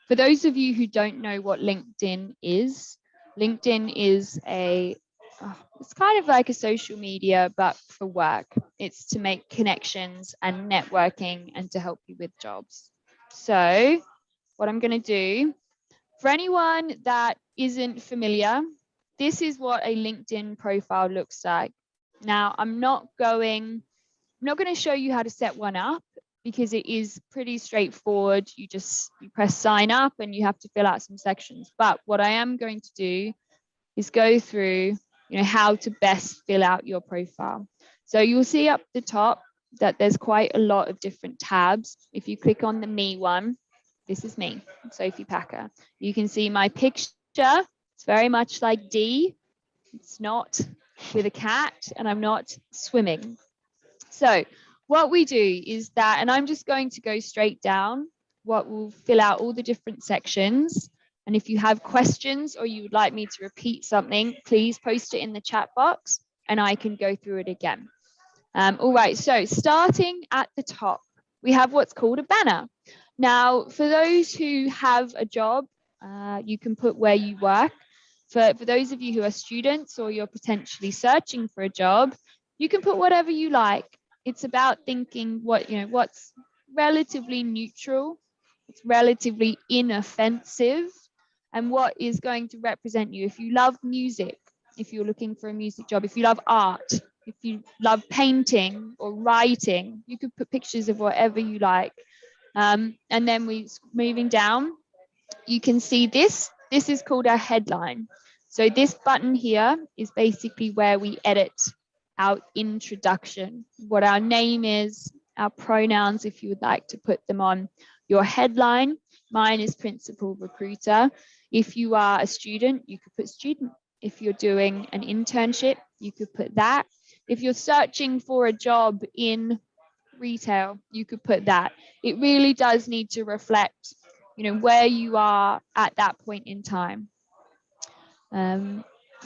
For those of you who don't know what LinkedIn is it's kind of like a social media, but for work. It's to make connections and networking and to help you with jobs. So what I'm going to do, for anyone that isn't familiar, this is what a LinkedIn profile looks like. Now, I'm not going to show you how to set one up because it is pretty straightforward. You press sign up and you have to fill out some sections. But what I am going to do is go through, how to best fill out your profile. So you'll see up the top that there's quite a lot of different tabs. If you click on the me one, this is me, Sophie Packer. You can see my picture. It's very much like D. It's not with a cat and I'm not swimming. So what we do is that, and I'm just going to go straight down, what will fill out all the different sections. And if you have questions or you would like me to repeat something, please post it in the chat box and I can go through it again. All right, so starting at the top, we have what's called a banner. Now, for those who have a job, you can put where you work. For those of you who are students or you're potentially searching for a job, you can put whatever you like. It's about thinking what's relatively neutral, it's relatively inoffensive, and what is going to represent you. If you love music, if you're looking for a music job, if you love art, if you love painting or writing, you could put pictures of whatever you like. And then moving down, you can see this is called our headline. So this button here is basically where we edit our introduction, what our name is, our pronouns, if you would like to put them on your headline. Mine is principal recruiter. If you are a student, you could put student. If you're doing an internship, you could put that. If you're searching for a job in retail, you could put that. It really does need to reflect, where you are at that point in time.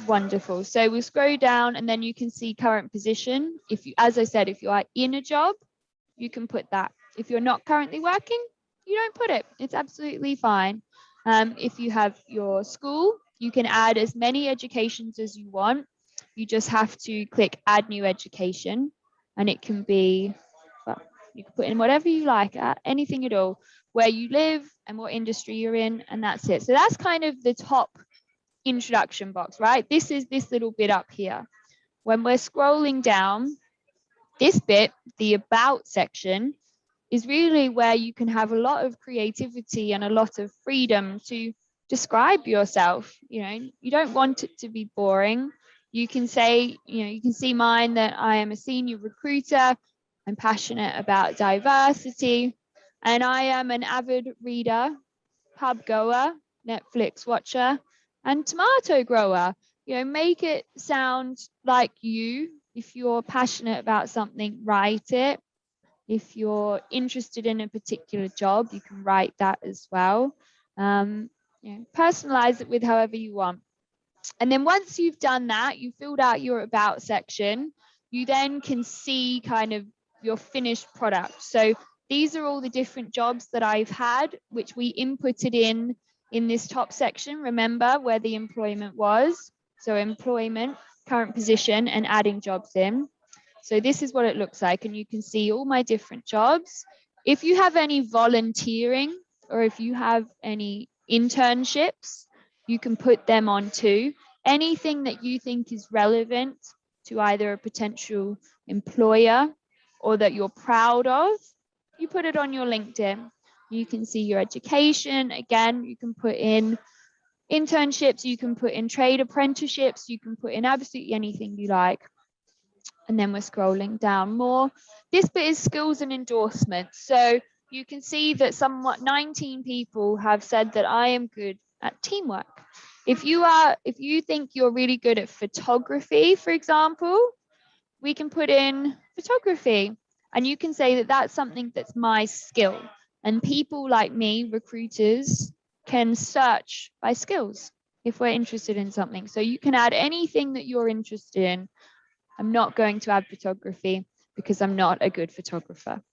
Wonderful. So we'll scroll down and then you can see current position. As I said, if you are in a job, you can put that. If you're not currently working, you don't put it. It's absolutely fine. If you have your school, you can add as many educations as you want. You just have to click add new education and it can be, well, you can put in whatever you like, anything at all, where you live and what industry you're in, and that's it. So that's kind of the top introduction box, right? This is this little bit up here. When we're scrolling down, this bit, the about section, is really where you can have a lot of creativity and a lot of freedom to describe yourself. You don't want it to be boring. You can say, you can see mine, that I am a senior recruiter. I'm passionate about diversity and I am an avid reader, pub goer, Netflix watcher, and tomato grower. Make it sound like you. If you're passionate about something, write it. If you're interested in a particular job, you can write that as well. Personalize it with however you want. And then once you've done that, you filled out your about section, you then can see kind of your finished product. So these are all the different jobs that I've had, which we inputted in this top section, remember, where the employment was. So employment, current position, and adding jobs in. So this is what it looks like, and you can see all my different jobs. If you have any volunteering or if you have any internships, you can put them on too. Anything that you think is relevant to either a potential employer or that you're proud of, you put it on your LinkedIn. You can see your education. Again, you can put in internships, you can put in trade apprenticeships, you can put in absolutely anything you like. And then we're scrolling down more. This bit is skills and endorsements. So you can see that somewhat 19 people have said that I am good at teamwork. If you think you're really good at photography, for example, we can put in photography and you can say that that's something that's my skill. And people like me, recruiters, can search by skills if we're interested in something. So you can add anything that you're interested in. I'm not going to add photography because I'm not a good photographer.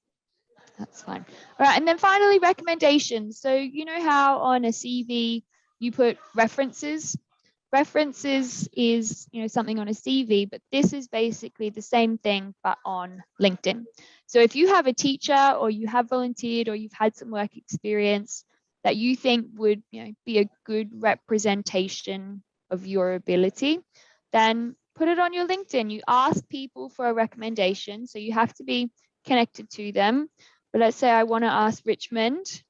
That's fine. All right, and then finally, recommendations. So you know how on a CV you put references. References is, something on a CV, but this is basically the same thing but on LinkedIn. So if you have a teacher or you have volunteered or you've had some work experience that you think would, be a good representation of your ability, then put it on your LinkedIn. You ask people for a recommendation, so you have to be connected to them. But let's say I want to ask Richmond.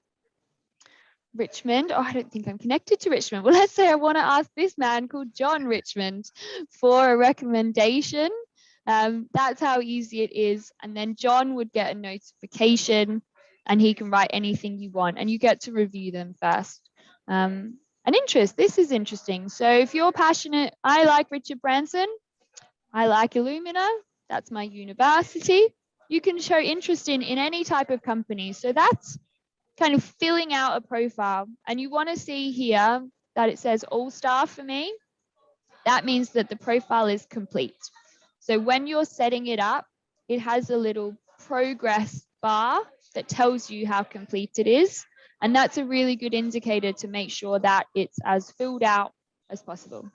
Oh, I don't think I'm connected to Richmond. Well, let's say I want to ask this man called John Richmond for a recommendation. That's how easy it is. And then John would get a notification and he can write anything you want and you get to review them first. An interest. This is interesting. So if you're passionate, I like Richard Branson. I like Illumina. That's my university. You can show interest in any type of company. So that's kind of filling out a profile. And you want to see here that it says all staff for me. That means that the profile is complete. So when you're setting it up, it has a little progress bar that tells you how complete it is. And that's a really good indicator to make sure that it's as filled out as possible.